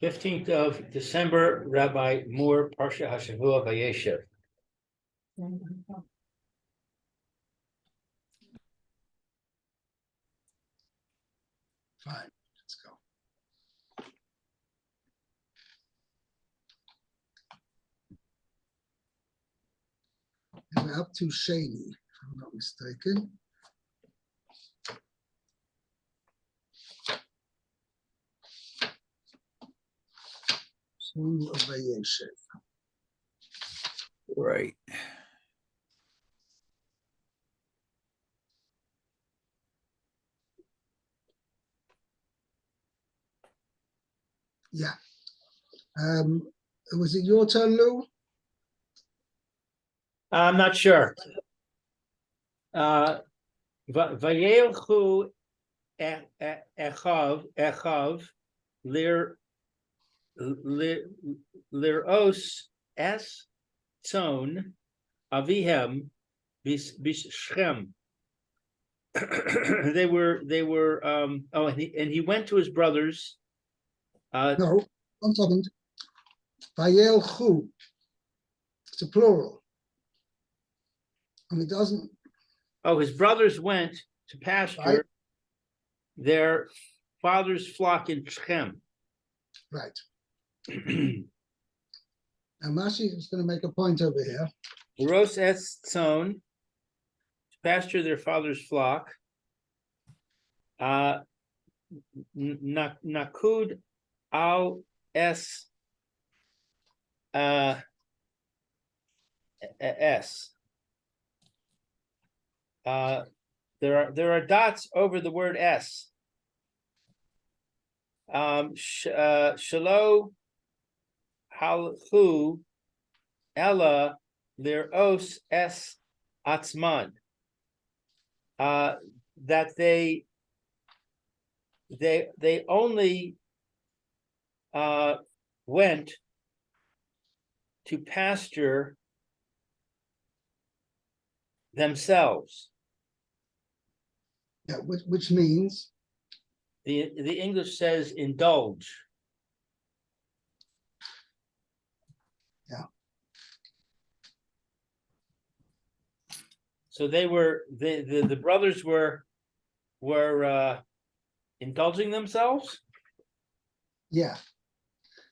15th of December, Rabbi Moore, Parsha Hashavua, Vayeshev. Fine, let's go. And we're up to Shani, if I'm not mistaken. Shani of Vayeshev. Right. Yeah. Was it your turn, Lou? I'm not sure. Vayelchu echav liros es tzon avihem b'Shechem. They were and he went to his brothers. No, 1 second. Vayelchu. It's a plural. And it doesn't. Oh, his brothers went to pasture Right. their father's flock in Shechem. Right. And Mashi is going to make a point over here. Ros es tzon, to pasture their father's flock. Nakud al es s. There are dots over the word s. Shalo halchu ella liros es atzman. That they only went to pasture themselves. Yeah, which means The English says indulge. Yeah. So they were the brothers were indulging themselves. yeah.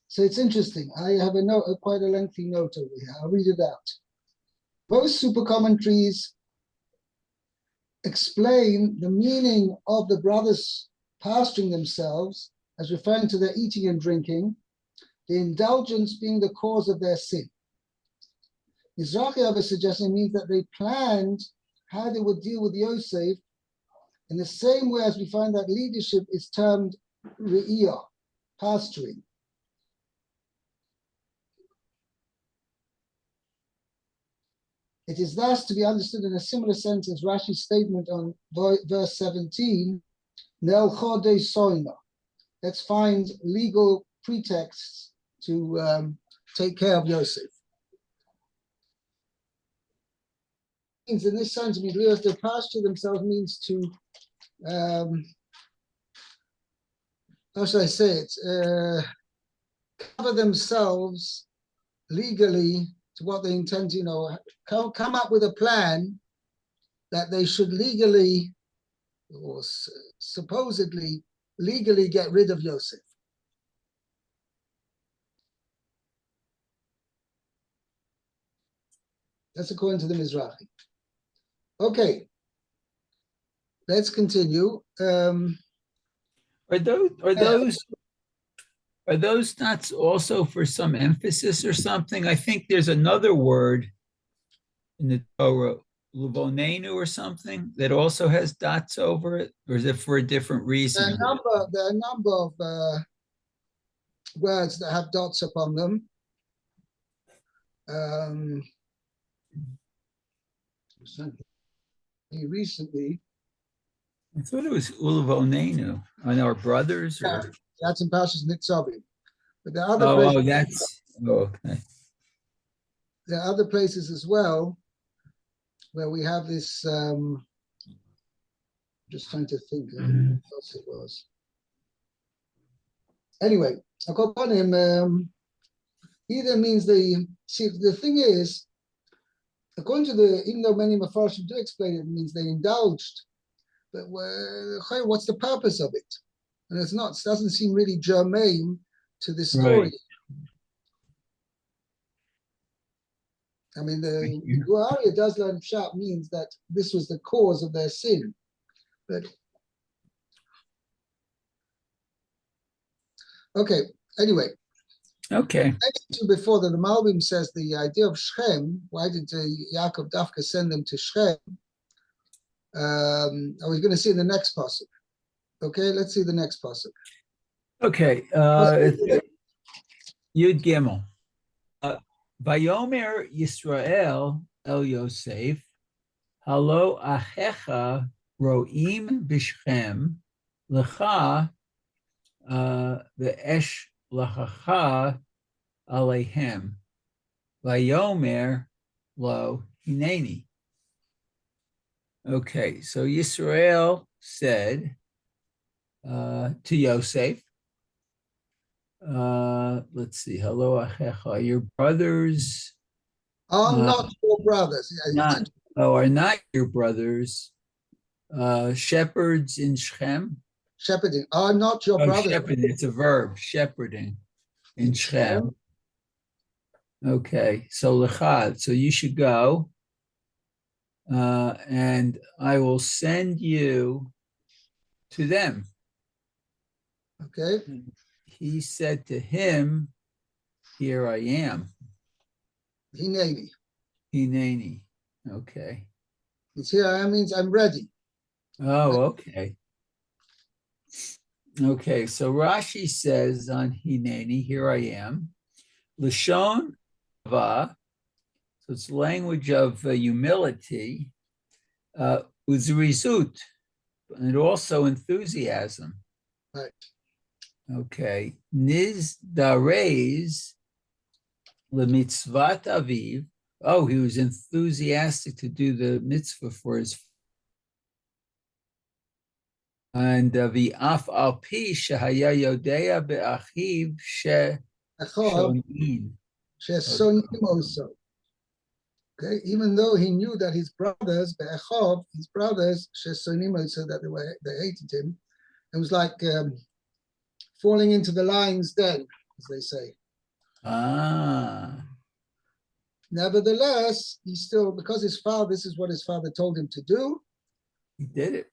So it's interesting. I have a note, quite a lengthy note over here. I'll read it out. Both super commentaries explain the meaning of the brothers pasturing themselves as referring to their eating and drinking, the indulgence being the cause of their sin. Mizrahi however suggesting means that they planned how they would deal with Yosef in the same way as we find that leadership is termed re'iyah, pasturing. It is thus to be understood in a similar sense as Rashi's statement on verse 17, Nel Chodei Soina. Let's find legal pretexts to take care of Yosef. In this sense, to pasture themselves means to, how should I say it, cover themselves legally to what they intend to, come up with a plan that they should legally or supposedly legally get rid of Yosef. That's according to the Mizrahi. Okay, let's continue. Are those dots also for some emphasis or something? I think there's another word in the Torah, Luvonenu or something, that also has dots over it, or is it for a different reason? There are a number of words that have dots upon them. Recently, I thought it was Uluvonenu on our brothers, or that's in Parshas Nitzavim. But there are other places. Okay. There are other places as well where we have this. Just trying to think what else it was. Anyway, Either means the thing is, according to even though many Mepharshim do explain it means they indulged, but what's the purpose of it? And it doesn't seem really germane to the story. Right. I mean, the Guaria does learn Pshat means that this was the cause of their sin. But okay, anyway. Okay. Before that, the Malbim says the idea of Shechem, why did Yaakov Dafka send them to Shechem? I was going to see in the next passage. Okay, let's see the next passage. Okay. Yud Gimel. Vayomer Yisrael El Yosef, Halo Achecha Roim Bishchem, Lecha Ve'esh Lachacha Alehem, Vayomer Lo Hineni. Okay, so Yisrael said to Yosef, let's see, Hello Achecha, your brothers Are not your brothers. are not your brothers shepherds in Shechem? Shepherding. Are not your brothers. Shepherding, it's a verb, shepherding in Shechem. Okay, so Lechad, so you should go, and I will send you to them. Okay. He said to him, here I am. Hineni. Hineni. Okay. It's here I am means I'm ready. Oh, okay. Okay, so Rashi says on Hineni, here I am. Lashon Va, so it's language of humility, uzrizut, and also enthusiasm. Right. Okay. Niz darez lemitzvat aviv. Oh, he was enthusiastic to do the mitzvah for his. And the af al pi shehaya yodea be'achiv she'shonin. Also. Okay, even though he knew that his brothers, Be'echov, his brothers, Shesonim also, that they hated him, it was like falling into the lion's den, as they say. Nevertheless, he still, because this is what his father told him to do. He did it.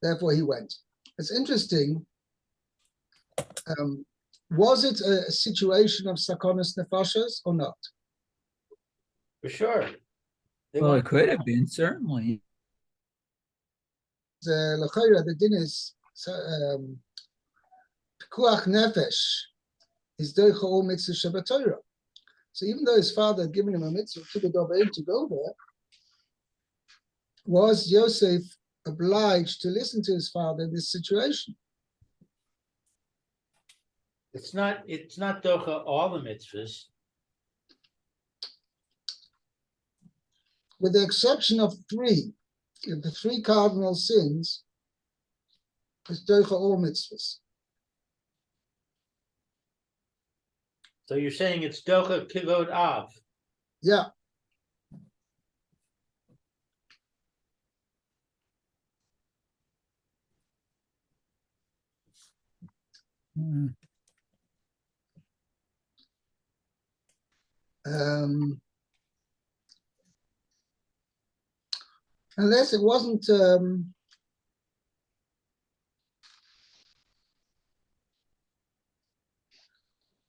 Therefore, he went. It's interesting. Was it a situation of sakonis nefashos or not? For sure. Well, it could have been, certainly. The din is pikuach nefesh is doicha all mitzvah Shabbat Torah. So even though his father had given him a mitzvah to go there, was Yosef obliged to listen to his father in this situation? It's not docha all the mitzvahs. With the exception of three, the three cardinal sins, is docha all mitzvahs. So you're saying it's docha kivod av. Yeah. Unless it wasn't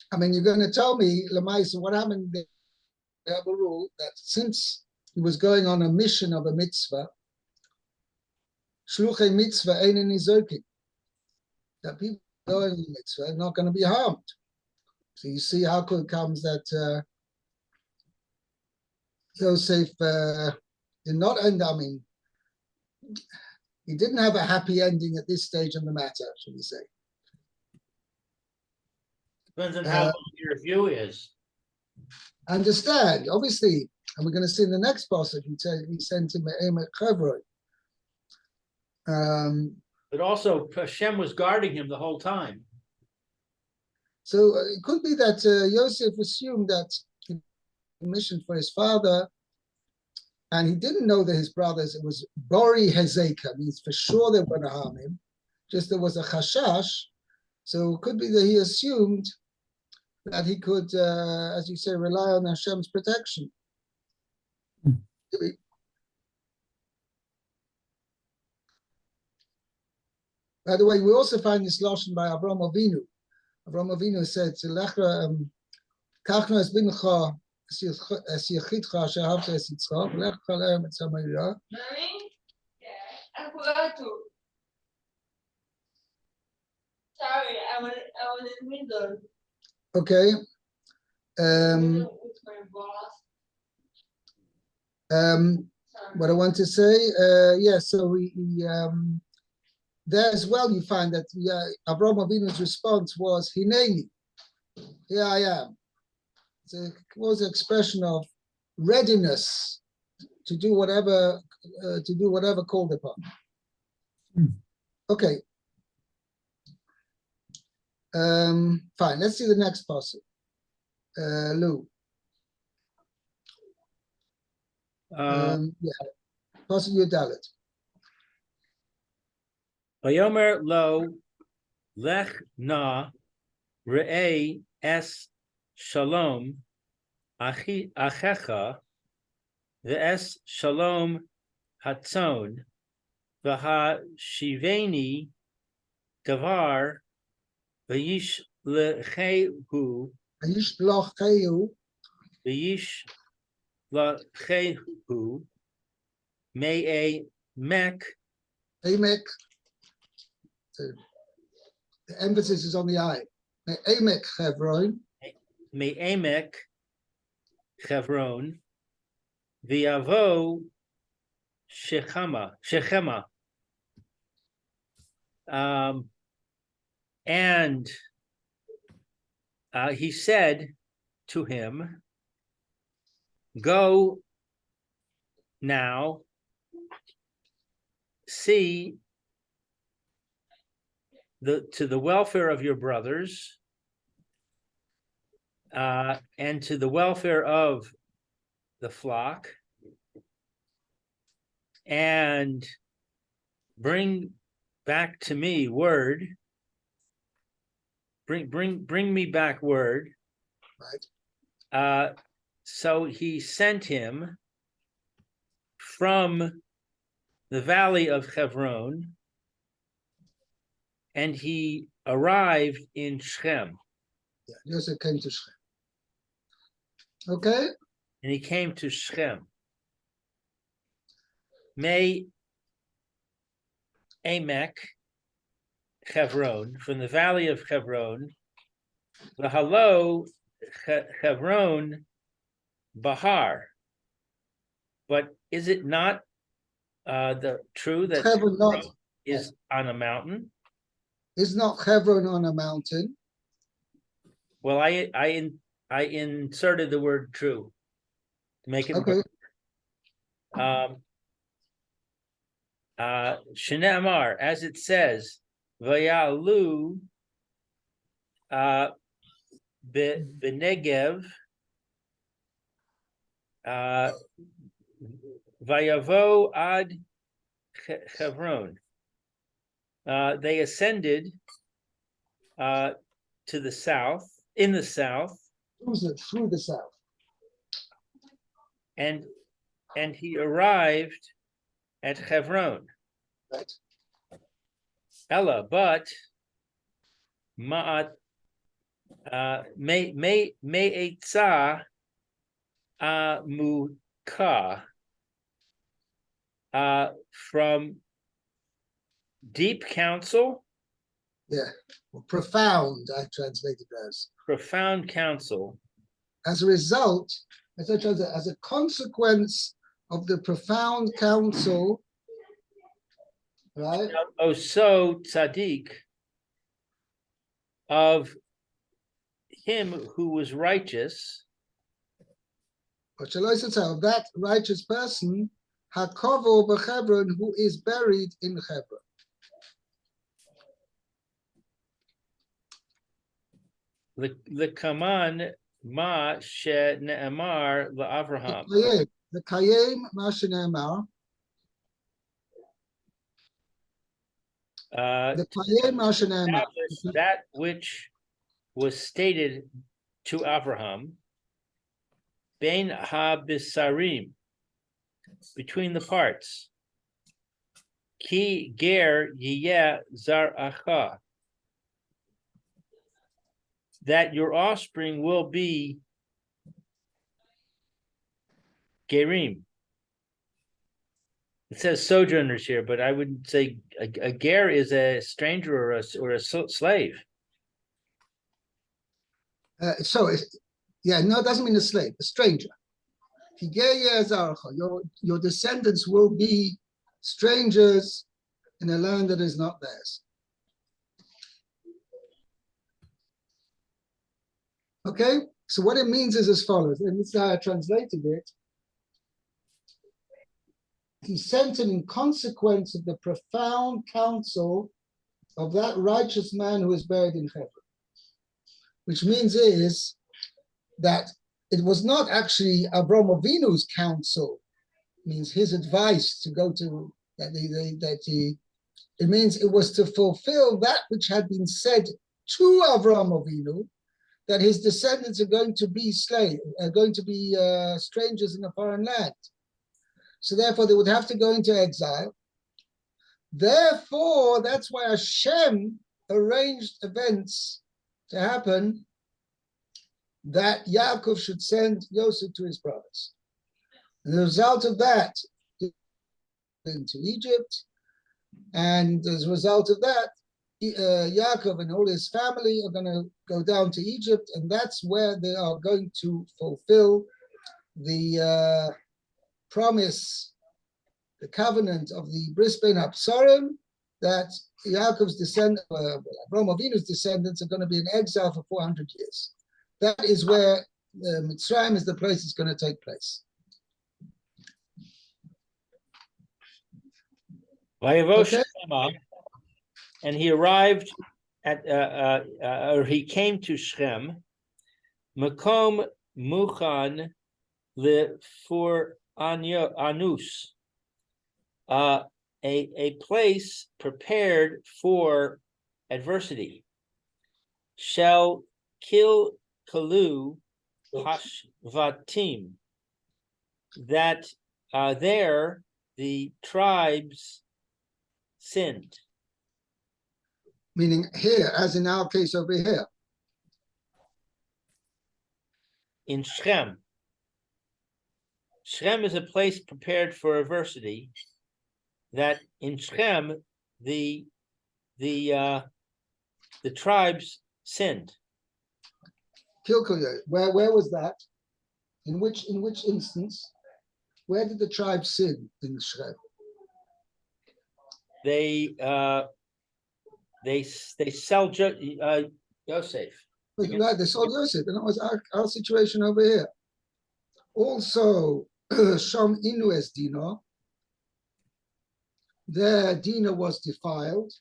I mean, you're going to tell me, Lamaisa, what happened? They have a rule that since he was going on a mission of a mitzvah, shluchei mitzvah einen nizokim, that people going on the mitzvah are not going to be harmed. So you see how it comes that Yosef did not end. I mean, he didn't have a happy ending at this stage in the matter, shall we say? Depends on how long your view is. I understand, obviously, and we're going to see in the next passage. He sent him at Chevron. But also, Hashem was guarding him the whole time. So it could be that Yosef assumed that he commissioned for his father, and he didn't know that his brothers, it was Bori Hezeka, means for sure they were going to harm him. Just there was a chashash. So it could be that he assumed that he could, as you say, rely on Hashem's protection. By the way, we also find this lashon by Avraham Avinu. Avraham Avinu said, "Kachna es bincha es yechidcha asher havta es Yitzchak, lecha lehem et Samaria." Sorry, I was in the middle. Okay. With my boss. What I want to say, so there as well you find that Avraham Avinu's response was Hineni, here I am. It was an expression of readiness to do whatever called upon. Okay. Fine. Let's see the next passage. Lou. Passage Yudalit. Vayomer lo lech na re'ei es shalom achecha ve'es shalom hatzon v'hashiveni davar v'yish lechehu v'yish lechehu me'e mek. Amek. The emphasis is on the I. Amek Chevron. Me'emek Chevron, V'yavo Shechema. And he said to him, "Go now, see to the welfare of your brothers, and to the welfare of the flock, and bring back to me word. Bring me back word." Right. So he sent him from the valley of Hebron, and he arrived in Shechem. Yeah, Yosef came to Shechem. Okay. And he came to Shechem. May Amek Hebron, from the valley of Hebron, the Halo Hebron Bahar. But is it not true that Hebron is on a mountain? Is not Hebron on a mountain? Well, I inserted the word true to make it okay. Shneamar, as it says, Vayalu Benegev Vayavo ad Hebron. They ascended to the south, in the south. Through the south. And he arrived at Hebron. Right. Ella, but Ma'at Me'etza Muka, from deep counsel. Yeah, well, profound, I translated as. Profound counsel. As a result, as a consequence of the profound counsel, right? Oh, so tzaddik, of him who was righteous. But shall I say of that righteous person, Hakovo b'Chebron, who is buried in Hebron. L'kaman ma she ne'amar la'Avraham. The Kayim Mashinamar. The Kayim Mashinamar. Establish that which was stated to Abraham, bein ha-bisarim, between the parts, ki ger yiyeh zar'acha, that your offspring will be gerim. It says sojourners here, but I wouldn't say a ger is a stranger or a slave. No, it doesn't mean a slave, a stranger. Your descendants will be strangers in a land that is not theirs. Okay, so what it means is as follows, and this is how I translated it. He sent him in consequence of the profound counsel of that righteous man who is buried in Hebron. Which means is that it was not actually Avraham Avinu's counsel, means his advice to go to it means it was to fulfill that which had been said to Avraham Avinu, that his descendants are going to be strangers in a foreign land. So therefore they would have to go into exile. Therefore, that's why Hashem arranged events to happen that Yaakov should send Yosef to his brothers. And the result of that, into Egypt, and as a result of that, Yaakov and all his family are going to go down to Egypt, and that's where they are going to fulfill the promise, the covenant of the Bris Ben Absarim, that Yaakov's Avraham Avinu's descendants are going to be in exile for 400 years. That is where Mitzrayim is the place it's going to take place. Vayevosh Shema, and he arrived at, or he came to Shem, Makom Muchan for Anus, a place prepared for adversity. Shall kill Kalu Hashvatim, that there the tribes sinned. Meaning here, as in our case over here. In Shem. Shem is a place prepared for adversity, that in Shem the tribes sinned. Kilkuya, where was that? In which instance? Where did the tribe sin in Shem? They sell Yosef. Right, they sold Yosef, and that was our situation over here. Also, Shom Inues Dino, their Dina was defiled,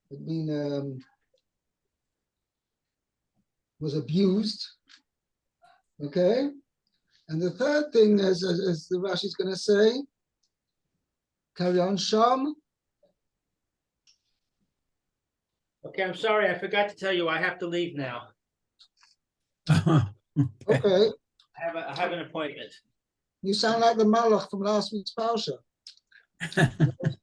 it mean was abused. Okay, and the third thing, as the Rashi is going to say, carry on, Shom. Okay, I'm sorry, I forgot to tell you I have to leave now. Okay. I have an appointment. You sound like the Malach from last week's Parsha.